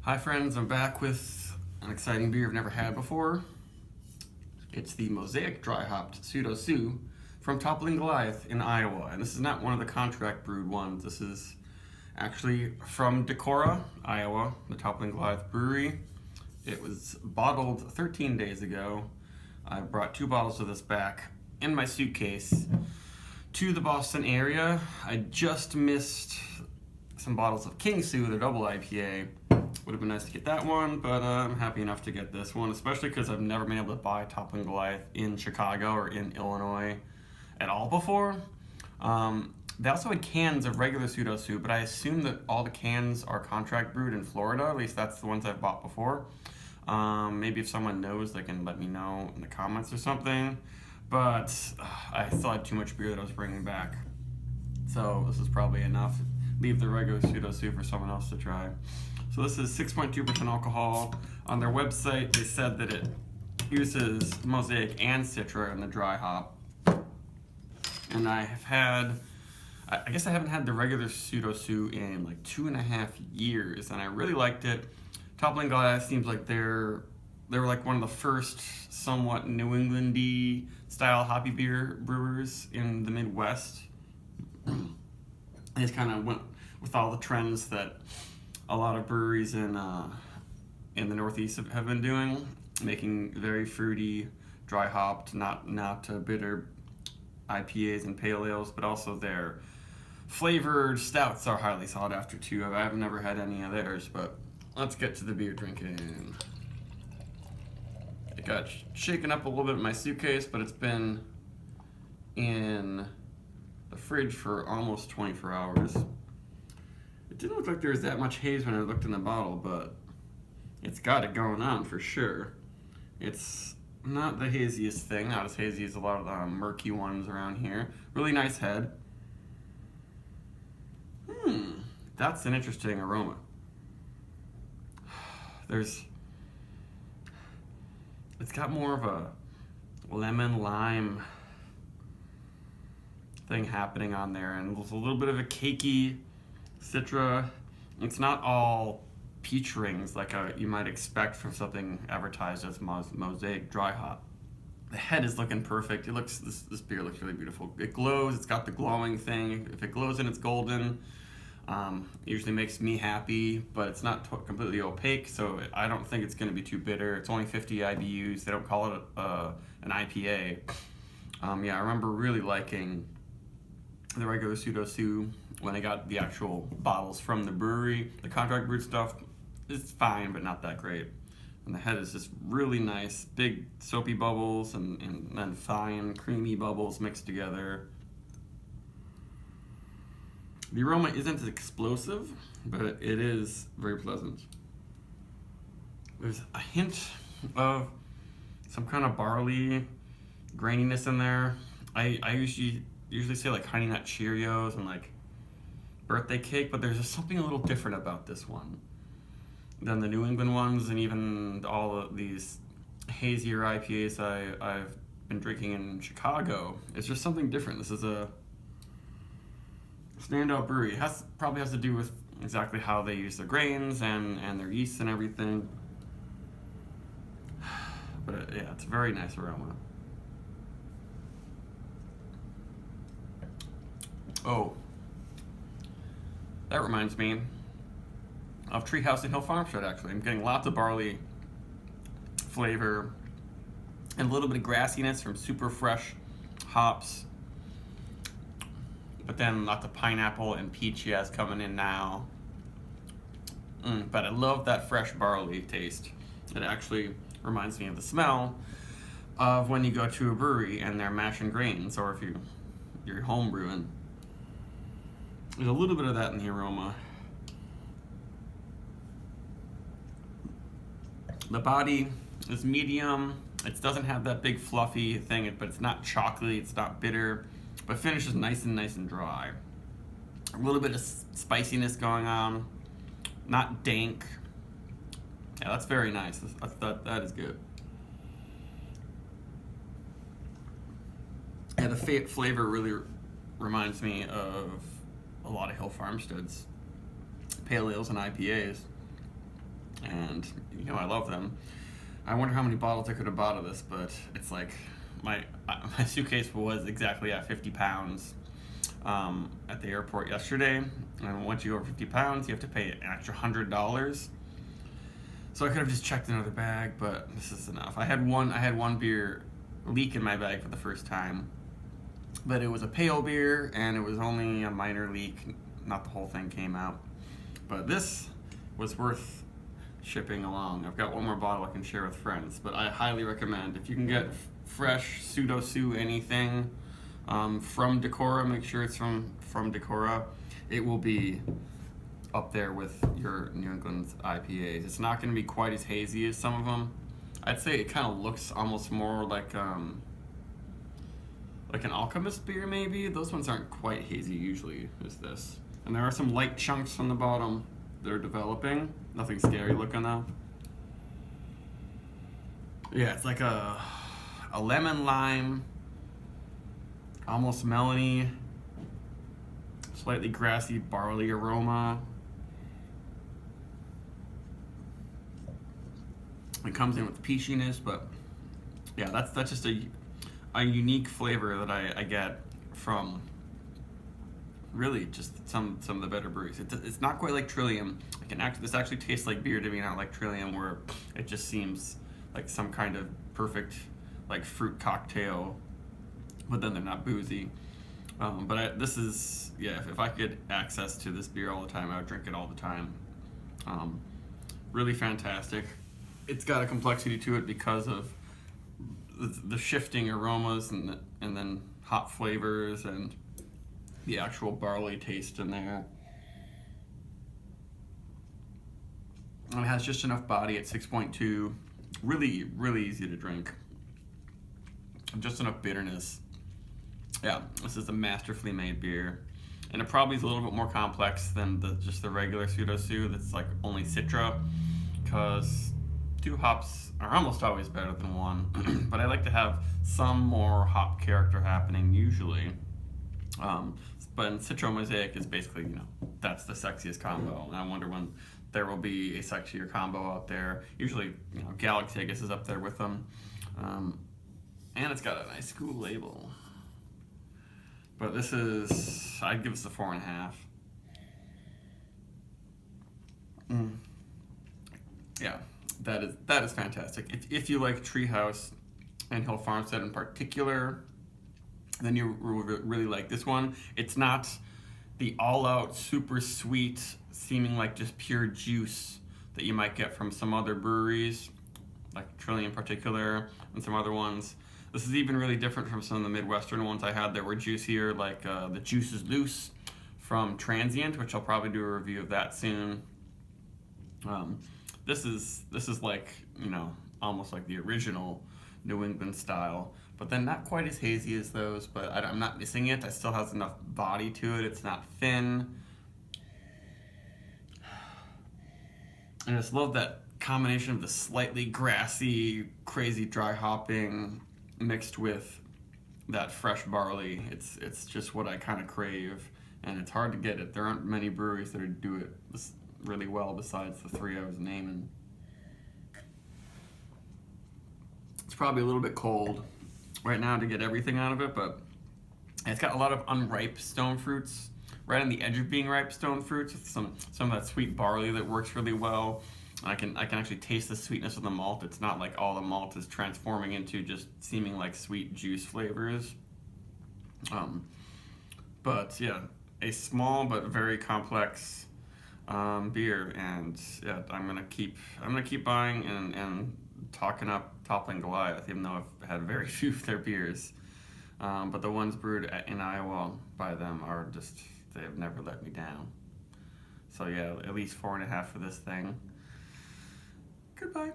Hi friends, I'm back with an exciting beer I've never had before. It's the Mosaic dry hopped Pseudo from Toppling Goliath in Iowa. And this is not one of the contract brewed ones. This is actually from Decorah, Iowa, the Toppling Goliath brewery. It was bottled 13 days ago. I brought 2 bottles of this back in my suitcase to the Boston area. I just missed some bottles of King Sue, the double IPA. Would have been nice to get that one, but I'm happy enough to get this one, especially because I've never been able to buy Toppling Goliath in Chicago or in Illinois at all before. They also had cans of regular Pseudo Soup, but I assume that all the cans are contract brewed in Florida. At least that's the ones I've bought before. Maybe if someone knows, they can let me know in the comments or something. But I still had too much beer that I was bringing back. So this is probably enough. Leave the regular Pseudo Soup for someone else to try. So this is 6.2% alcohol. On their website, they said that it uses Mosaic and Citra in the dry hop. And I guess I haven't had the regular Pseudo Soup in like 2.5 years, and I really liked it. Toppling Goliath seems like they were like one of the first somewhat New Englandy style hoppy beer brewers in the Midwest. They just kind of went with all the trends that a lot of breweries in the Northeast have been doing, making very fruity, dry hopped, not bitter IPAs and pale ales, but also their flavored stouts are highly sought after too. I've never had any of theirs, but let's get to the beer drinking. It got shaken up a little bit in my suitcase, but it's been in the fridge for almost 24 hours. It didn't look like there was that much haze when I looked in the bottle, but it's got it going on for sure. It's not the haziest thing, not as hazy as a lot of the murky ones around here. Really nice head. That's an interesting aroma. It's got more of a lemon lime thing happening on there, and there's a little bit of a cakey Citra. It's not all peach rings like you might expect from something advertised as Mosaic dry hop. The head is looking perfect. This beer looks really beautiful. It glows. It's got the glowing thing. If it glows and it's golden, it usually makes me happy. But it's not completely opaque, so I don't think it's going to be too bitter. It's only 50 IBUs. They don't call it an IPA. I remember really liking the regular Pseudo Soup when I got the actual bottles from the brewery. The contract brewed stuff is fine, but not that great. And the head is just really nice, big soapy bubbles and then fine creamy bubbles mixed together. The aroma isn't as explosive, but it is very pleasant. There's a hint of some kind of barley graininess in there. I usually say like Honey Nut Cheerios and like birthday cake, but there's just something a little different about this one than the New England ones, and even all of these hazier IPAs I've been drinking in Chicago. It's just something different. This is a standout brewery. It probably has to do with exactly how they use their grains and their yeast and everything. But yeah, it's a very nice aroma. Oh, that reminds me of Treehouse and Hill Farmstead, actually. I'm getting lots of barley flavor and a little bit of grassiness from super fresh hops. But then lots of pineapple and peach coming in now. But I love that fresh barley taste. It actually reminds me of the smell of when you go to a brewery and they're mashing grains, or if you're home brewing. There's a little bit of that in the aroma. The body is medium. It doesn't have that big fluffy thing, but it's not chocolatey, it's not bitter, but finishes nice and dry. A little bit of spiciness going on, not dank. Yeah, that's very nice. That is good. Yeah, the flavor really reminds me of a lot of Hill Farmstead's pale ales and IPAs. and you know I love them. I wonder how many bottles I could have bought of this, but it's like my suitcase was exactly at 50 pounds at the airport yesterday, and once you go over 50 pounds, you have to pay an extra $100. So I could have just checked another bag, but this is enough. I had one beer leak in my bag for the first time, but it was a pale beer, and it was only a minor leak. Not the whole thing came out, but this was worth shipping along. I've got one more bottle I can share with friends, but I highly recommend if you can get fresh Pseudo anything from Decorah, make sure it's from Decorah. It will be up there with your New England IPAs. It's not going to be quite as hazy as some of them. I'd say it kind of looks almost more like an Alchemist beer maybe. Those ones aren't quite hazy usually as this. And there are some light chunks on the bottom that are developing. Nothing scary looking though. Yeah, it's like a lemon lime, almost melony, slightly grassy barley aroma. It comes in with peachiness, but yeah, that's just a unique flavor that I get from really just some of the better breweries. It's not quite like Trillium. This actually tastes like beer to me, not like Trillium, where it just seems like some kind of perfect like fruit cocktail, but then they're not boozy. This is, yeah, if I could access to this beer all the time, I would drink it all the time. Really fantastic. It's got a complexity to it because of the shifting aromas and then hop flavors and the actual barley taste in there. And it has just enough body at 6.2. Really, really easy to drink. Just enough bitterness. Yeah, this is a masterfully made beer. And it probably is a little bit more complex than just the regular Pseudo that's like only Citra, because 2 hops are almost always better than 1. But I like to have some more hop character happening usually. But in Citra Mosaic is basically, that's the sexiest combo. And I wonder when there will be a sexier combo out there. Usually, Galaxy, I guess, is up there with them. And it's got a nice cool label. But this is, I'd give this a 4.5. Yeah, that is fantastic. If you like Treehouse and Hill Farmstead in particular, then you really like this one. It's not the all-out super sweet, seeming like just pure juice that you might get from some other breweries, like Trillium in particular, and some other ones. This is even really different from some of the Midwestern ones I had that were juicier, like the Juice is Loose from Transient, which I'll probably do a review of that soon. This is like, almost like the original New England style, but then not quite as hazy as those, but I'm not missing it. It still has enough body to it. It's not thin. And I just love that combination of the slightly grassy, crazy dry hopping mixed with that fresh barley. It's just what I kind of crave, and it's hard to get it. There aren't many breweries that do it really well besides the 3 I was naming. It's probably a little bit cold right now to get everything out of it, but it's got a lot of unripe stone fruits, right on the edge of being ripe stone fruits, with some of that sweet barley that works really well. I can actually taste the sweetness of the malt. It's not like all the malt is transforming into just seeming like sweet juice flavors. But yeah, a small but very complex beer, and yeah, I'm gonna keep buying and talking up Toppling Goliath, even though I've had very few of their beers. But the ones brewed in Iowa by them are just, they have never let me down. So yeah, at least 4.5 for this thing. Goodbye.